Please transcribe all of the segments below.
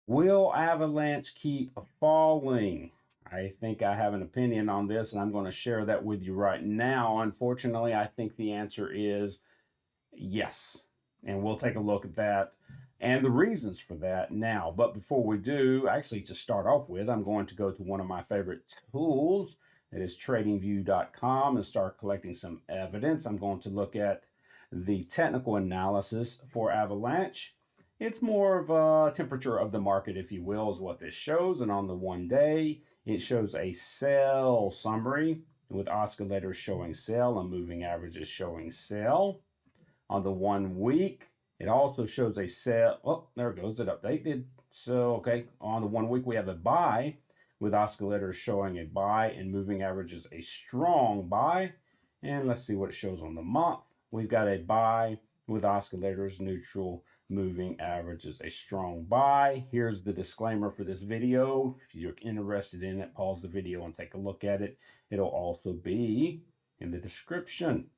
Will Avalanche keep falling? I think I have an opinion on this, and I'm going to share that with you right now. Unfortunately, I think the answer is yes. And we'll take a look at that and the reasons for that now. But before we do, actually, to start off with, I'm going to go to one of my favorite tools. That is tradingview.com and start collecting some evidence. I'm going to look at the technical analysis for Avalanche. It's more of a temperature of the market, if you will, is what this shows. And on the 1 day, it shows a sell summary with oscillators showing sell and moving averages showing sell. On the 1 week, it also shows a sell. Oh, there it goes. It updated. So, okay, on the 1 week, we have a buy with oscillators showing a buy and moving averages a strong buy. And let's see what it shows on the month. We've got a buy with oscillators neutral, moving averages a strong buy. Here's the disclaimer for this video. If you're interested in it, pause the video and take a look at it. It'll also be in the description.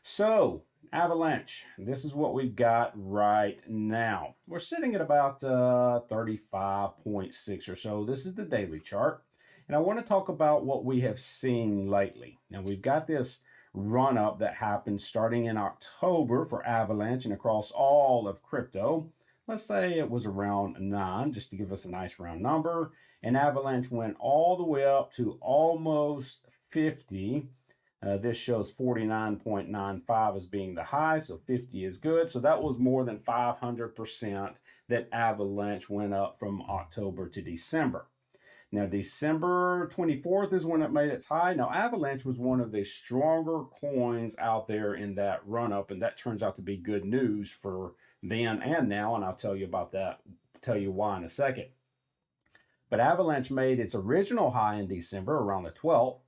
So, Avalanche, this is what we've got right now. We're sitting at about 35.6 or so. This is the daily chart. And I want to talk about what we have seen lately. Now, we've got this run up that happened starting in October for Avalanche and across all of crypto. Let's say it was around 9, just to give us a nice round number. And Avalanche went all the way up to almost 50. This shows 49.95 as being the high, so 50 is good. So that was more than 500% that Avalanche went up from October to December. Now, December 24th is when it made its high. Now, Avalanche was one of the stronger coins out there in that run up, and that turns out to be good news for then and now, and I'll tell you about that, tell you why in a second. But Avalanche made its original high in December around the 12th,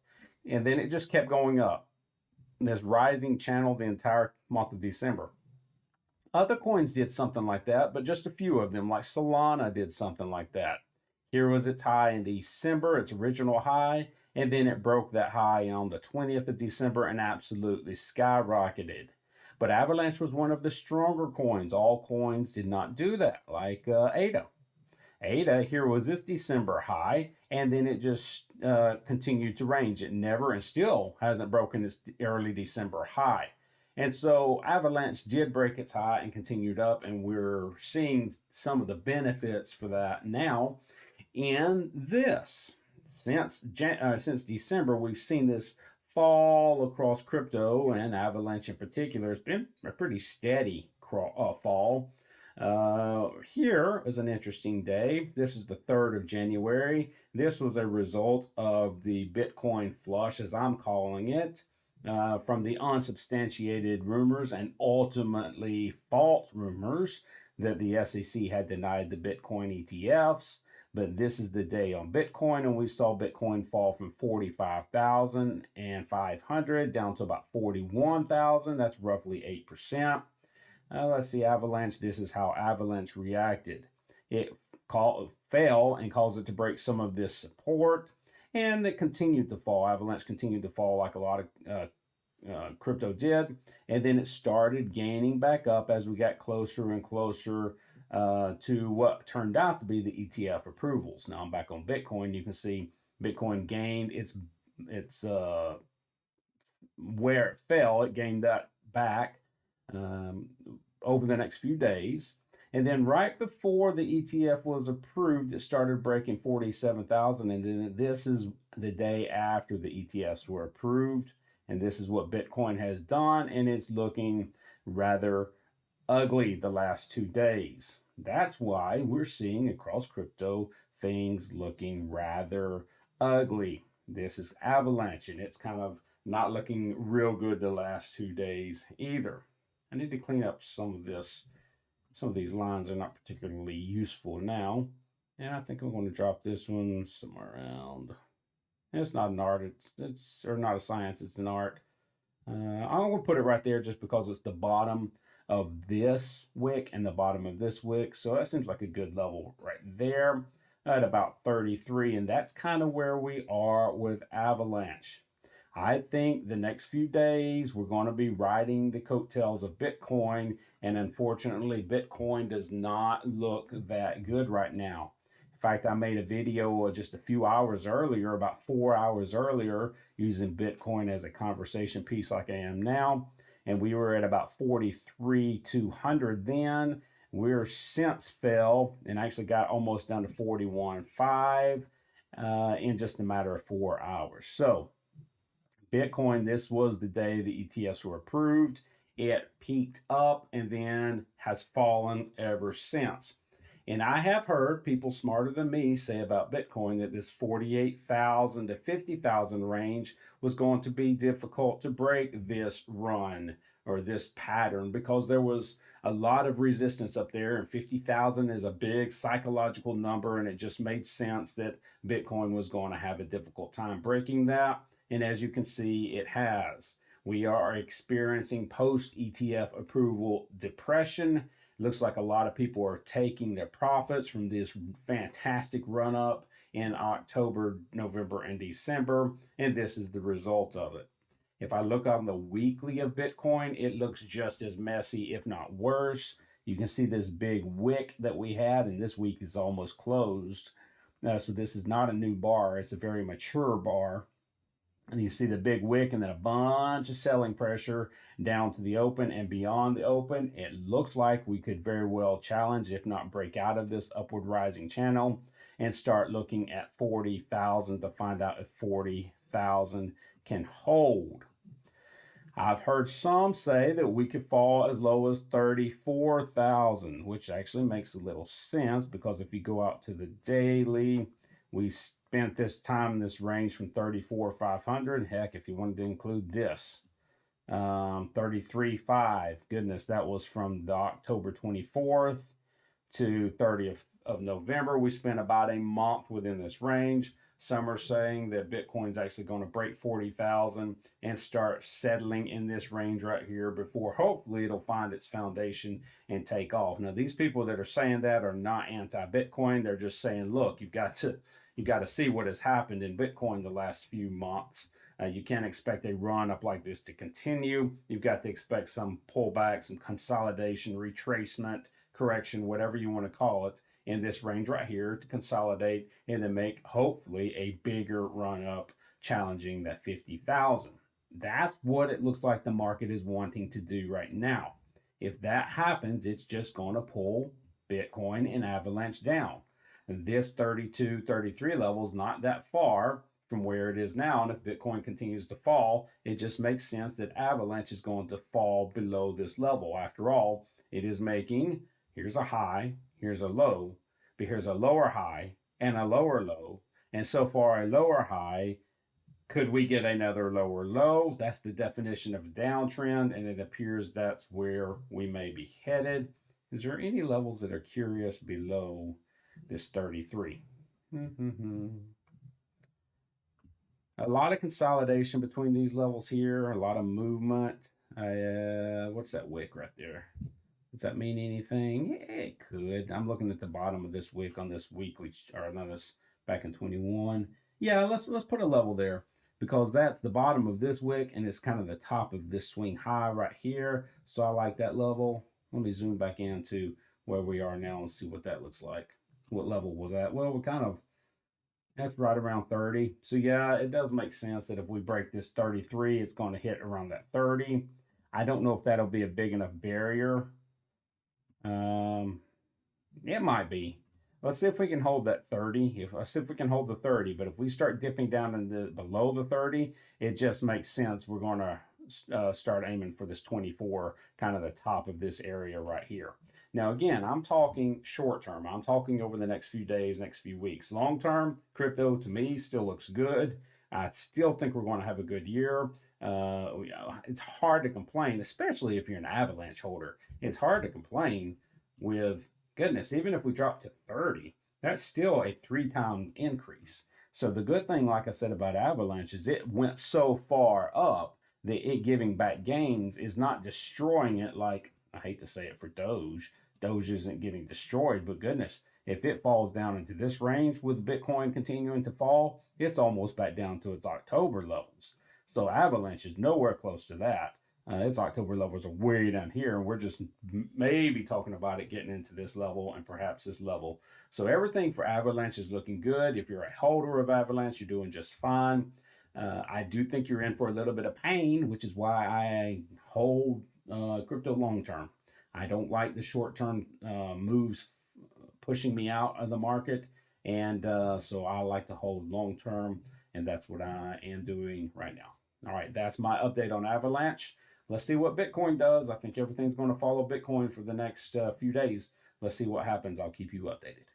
and then it just kept going up. This rising channel the entire month of December. Other coins did something like that, but just a few of them, like Solana did something like that. Here was its high in December, its original high, and then it broke that high on the 20th of December and absolutely skyrocketed. But Avalanche was one of the stronger coins. All coins did not do that, like ADA. ADA, here was its December high, and then it just continued to range. It never and still hasn't broken its early December high. And so Avalanche did break its high and continued up, and we're seeing some of the benefits for that now in this. Since December, we've seen this fall across crypto and Avalanche in particular. It's been a pretty steady fall. Here is an interesting day. This is the 3rd of January. This was a result of the Bitcoin flush, as I'm calling it, from the unsubstantiated rumors and ultimately false rumors that the SEC had denied the Bitcoin ETFs. But this is the day on Bitcoin, and we saw Bitcoin fall from 45,500 down to about 41,000. That's roughly 8%. Let's see, Avalanche. This is how Avalanche reacted. It fell and caused it to break some of this support, and it continued to fall. Avalanche continued to fall like a lot of crypto did, and then it started gaining back up as we got closer and closer to what turned out to be the ETF approvals. Now I'm back on Bitcoin. You can see Bitcoin gained its where it fell. It gained that back over the next few days. And then right before the ETF was approved, it started breaking 47,000. And then this is the day after the ETFs were approved. And this is what Bitcoin has done. And it's looking rather ugly the last 2 days. That's why we're seeing across crypto things looking rather ugly. This is Avalanche, and it's kind of not looking real good the last 2 days either. I need to clean up some of this. Some of these lines are not particularly useful now. And I think I'm going to drop this one somewhere around. It's not an art, it's or not a science, it's an art. I'm going to put it right there just because it's the bottom of this wick and the bottom of this wick. So that seems like a good level right there at about 33. And that's kind of where we are with Avalanche. I think the next few days we're going to be riding the coattails of Bitcoin. And unfortunately, Bitcoin does not look that good right now. fact, I made a video just a few hours earlier, about 4 hours earlier, using Bitcoin as a conversation piece like I am now. And we were at about 43,200 then. We're since fell and actually got almost down to 41.5 in just a matter of 4 hours. So Bitcoin, this was the day the ETFs were approved. It peaked up and then has fallen ever since. And I have heard people smarter than me say about Bitcoin that this 48,000 to 50,000 range was going to be difficult to break this run or this pattern because there was a lot of resistance up there, and 50,000 is a big psychological number, and it just made sense that Bitcoin was going to have a difficult time breaking that. And as you can see, it has. We are experiencing post ETF approval depression. Looks like a lot of people are taking their profits from this fantastic run up in October, November, and December, and this is the result of it. If I look on the weekly of Bitcoin, it looks just as messy, if not worse. You can see this big wick that we had, and this week is almost closed. So this is not a new bar, it's a very mature bar. And you see the big wick and then a bunch of selling pressure down to the open and beyond the open. It looks like we could very well challenge, if not break out of this upward rising channel and start looking at 40,000 to find out if 40,000 can hold. I've heard some say that we could fall as low as 34,000, which actually makes a little sense because if you go out to the daily, we spent this time in this range from 34,500. Heck, if you wanted to include this, 33.5. Goodness, that was from the October 24th to 30th of November. We spent about a month within this range. Some are saying that Bitcoin's actually going to break 40,000 and start settling in this range right here before hopefully it'll find its foundation and take off. Now, these people that are saying that are not anti-Bitcoin. They're just saying, look, you got to see what has happened in Bitcoin the last few months. You can't expect a run up like this to continue. You've got to expect some pullback, some consolidation, retracement, correction, whatever you want to call it, in this range right here to consolidate and then make hopefully a bigger run up challenging that 50,000. That's what it looks like the market is wanting to do right now. If that happens, it's just going to pull Bitcoin and Avalanche down. This 32, 33 level is not that far from where it is now. And if Bitcoin continues to fall, it just makes sense that Avalanche is going to fall below this level. After all, it is making, here's a high, here's a low, but here's a lower high and a lower low. And so far, a lower high, could we get another lower low? That's the definition of a downtrend, and it appears that's where we may be headed. Is there any levels that are curious below this 33? A lot of consolidation between these levels here, a lot of movement. What's that wick right there? Does that mean anything? Yeah, it could. I'm looking at the bottom of this wick on this weekly, or no, this back in 21. Yeah, let's put a level there because that's the bottom of this wick and it's kind of the top of this swing high right here. So I like that level. Let me zoom back into where we are now and see what that looks like. What level was that? Well, that's right around 30. So yeah, it does make sense that if we break this 33, it's going to hit around that 30. I don't know if that'll be a big enough barrier. It might be. Let's see if we can hold that 30. Let's see if we can hold the 30. But if we start dipping down into below the 30, it just makes sense. We're going to start aiming for this 24, kind of the top of this area right here. Now, again, I'm talking short term. I'm talking over the next few days, next few weeks. Long term, crypto to me still looks good. I still think we're going to have a good year. It's hard to complain, especially if you're an Avalanche holder. It's hard to complain with, goodness, even if we drop to 30, that's still a 3-time increase. So the good thing, like I said about Avalanche, is it went so far up that it giving back gains is not destroying it like, I hate to say it for Doge. Doge isn't getting destroyed, but goodness, if it falls down into this range with Bitcoin continuing to fall, it's almost back down to its October levels. So Avalanche is nowhere close to that. Its October levels are way down here, and we're just maybe talking about it getting into this level and perhaps this level. So everything for Avalanche is looking good. If you're a holder of Avalanche, you're doing just fine. I do think you're in for a little bit of pain, which is why I hold crypto long term. I don't like the short term moves pushing me out of the market, and so I like to hold long term, and that's what I am doing right now. All right, that's my update on Avalanche. Let's see what Bitcoin does. I think everything's going to follow Bitcoin for the next few days. Let's see what happens. I'll keep you updated.